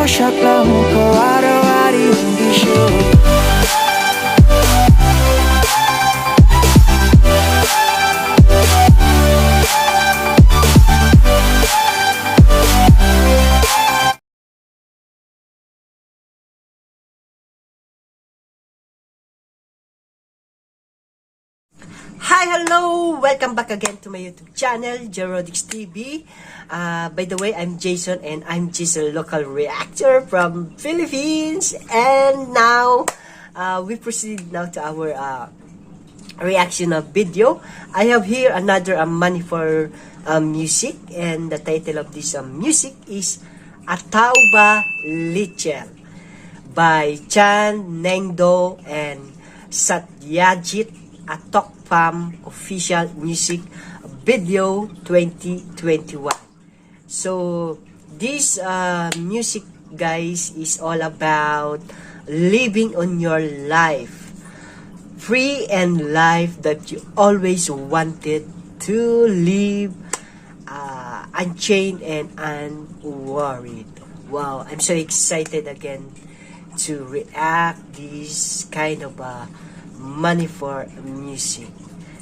shakla ko arawari ungisho. Hi, hello! Welcome back again to my YouTube channel, Jerodix TV. By the way, I'm Jayson and I'm just a local reactor from Philippines. And now, we proceed now to our reaction of video. I have here another Manipuri music, and the title of this music is Ataoba Leichil by Ningthou Satyajit Athokpam official music video 2021. So this music, guys, is all about living on your life, free and life that you always wanted to live, unchained and unworried. Wow, I'm so excited again to react this kind of Manipuri music.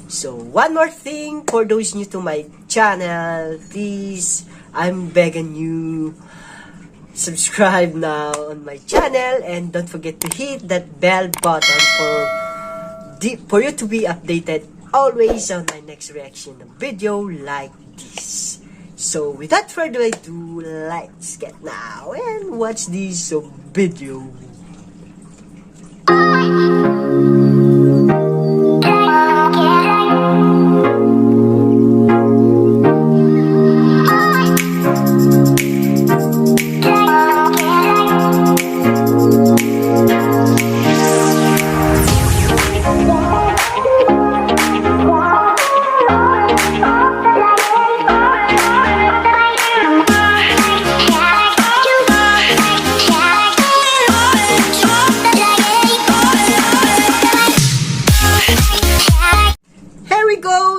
So one more thing, for those new to my channel, please, I'm begging you, subscribe now on my channel and don't forget to hit that bell button for you to be updated always on my next reaction video like this. So without further ado, let's get now and watch this video.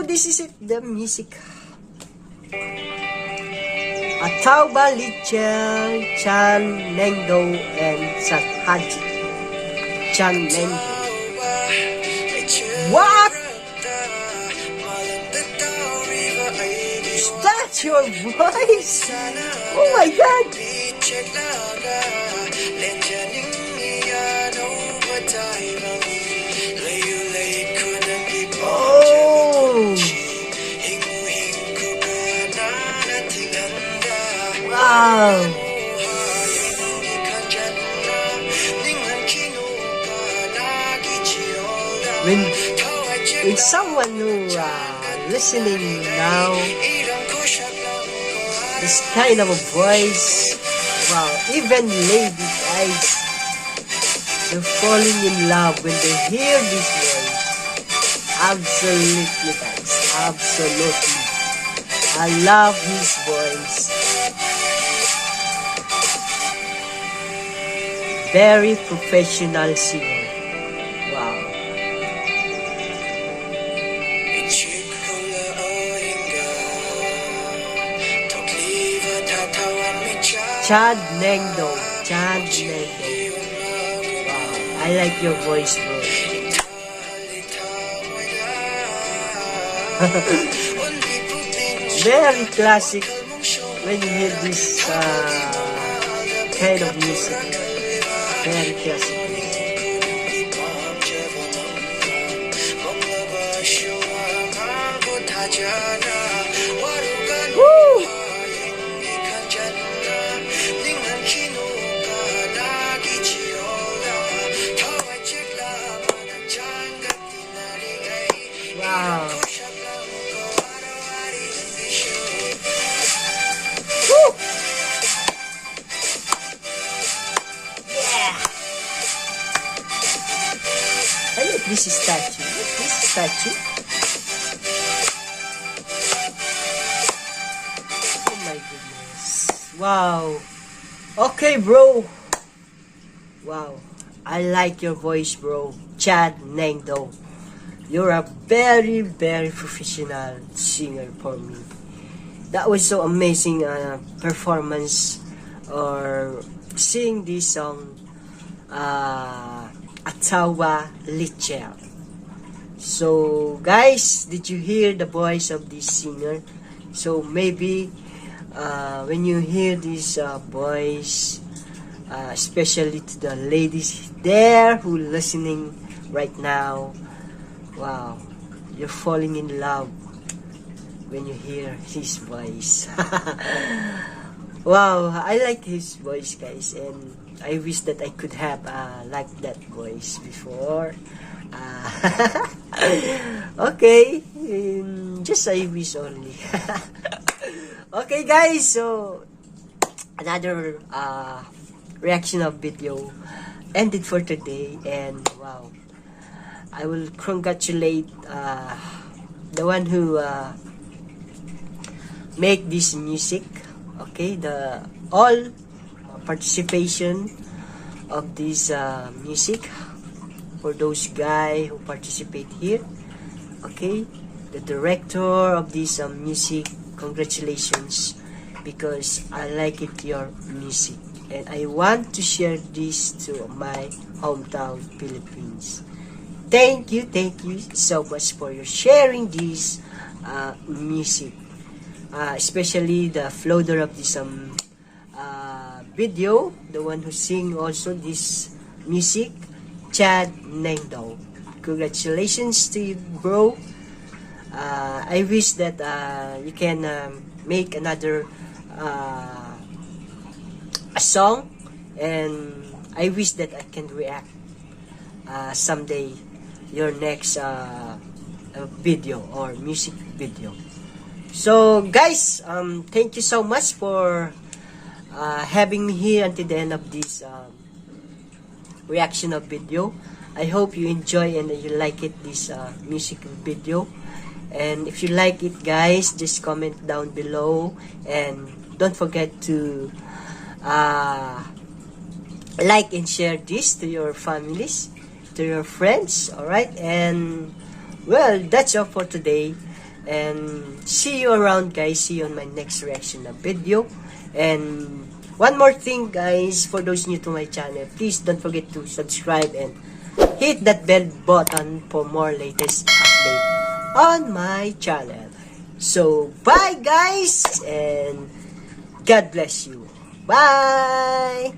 This is it, the music. Ataoba Leichil, Ningthou Satyajit Ningthou. What? Is that your voice? Oh my God! Wow! When someone who listening now, this kind of a voice, wow, even lady guys, they're falling in love when they hear this voice. Absolutely, guys, absolutely. I love his voice. Very professional singer. Wow. Ningthou. Wow. I like your voice, bro. Very classic when you hear this kind of music. Very classic. Woo! Wow. Woo! This is statue. This is statue. Oh my goodness. Wow. Okay, bro. Wow. I like your voice, bro. Ningthou. You're a very, very professional singer for me. That was so amazing performance or sing this song, Ataoba Leichil. So guys, did you hear the voice of this singer? So maybe when you hear this voice, especially to the ladies there who listening right now, wow, you're falling in love when you hear his voice. Wow, I like his voice, guys, and I wish that I could have like that voice before. Okay, just I wish only. Okay, guys, so another reaction of video ended for today, and wow, I will congratulate the one who make this music. Okay, the all participation of this music for those guys who participate here. Okay, the director of this music, congratulations, because I like it your music, and I want to share this to my hometown Philippines. Thank you so much for your sharing this music, especially the floater of this video, the one who sing also this music, Chad Ningthou. Congratulations to you, bro. I wish that you can make another a song, and I wish that I can react someday your next video or music video. So guys, thank you so much for having me here until the end of this reaction of video. I hope you enjoy and you like it, this music video. And if you like it, guys, just comment down below, and don't forget to like and share this to your families, to your friends. Alright, and well, that's all for today, and see you around, guys. See you on my next reaction of video. And one more thing, guys, for those new to my channel, please don't forget to subscribe and hit that bell button for more latest update on my channel. So bye, guys, and God bless you. Bye.